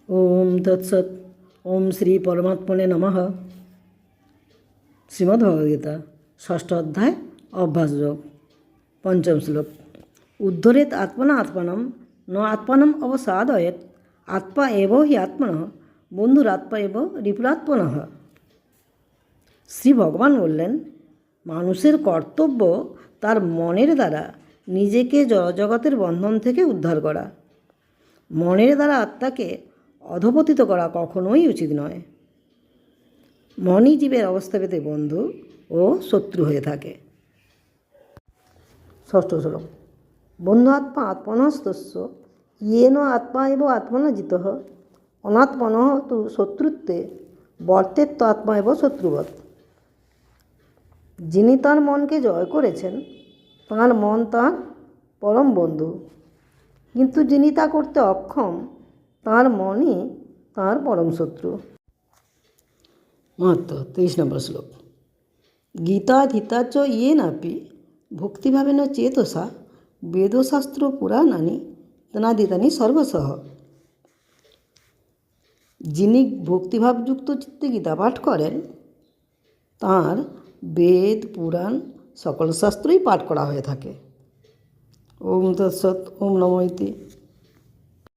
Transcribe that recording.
ওম তৎসৎ। ওম শ্রী পরমাত্মনে নমঃ। শ্রীমদ্ভগবদ্গীতা ষষ্ঠ অধ্যায় অভ্যাসযোগ পঞ্চম শ্লোক। উদ্ধরেত আত্মনা আত্মানম ন আত্মানম অবসাদয়েত আত্মা এব হি আত্মনঃ বন্ধুরাত্মা এব রিপুরাত্মনঃ। শ্রী ভগবান বললেন, মানুষের কর্তব্য তার মনের দ্বারা নিজেকে জড়জগতের বন্ধন থেকে উদ্ধার করা। মনের দ্বারা আত্মাকে অধঃপতিত করা কখনোই উচিত নয়। মনই জীবের অবস্থাভেদে বন্ধু ও শত্রু হয়ে থাকে। ষষ্ঠ শ্লোক। বন্ধু আত্মা আত্মনস্তস্য ইয়েন আত্মা এব আত্মনা জিতঃ অনাত্মনঃ তু শত্রুত্বে বর্তেত আত্মা এব শত্রুবৎ। যিনি তাঁর মনকে জয় করেছেন তাঁর মন তাঁর পরম বন্ধু, কিন্তু যিনি তা করতে অক্ষম তাঁর মনই তাঁর পরম শত্রু। মাহাত্ম্য 23 নম্বর শ্লোক। গীতাধীতা চ ইয়েনাপি ভক্তিভাবেন চেতসা বেদশাস্ত্র পুরাণানি তনাদিতানি সর্বসহ। যিনি ভক্তিভাবযুক্ত চিত্তে গীতা পাঠ করেন তাঁর বেদ পুরাণ সকল শাস্ত্রই পাঠ করা হয়ে থাকে। ওম তৎসৎ। ওম নমো ইতি।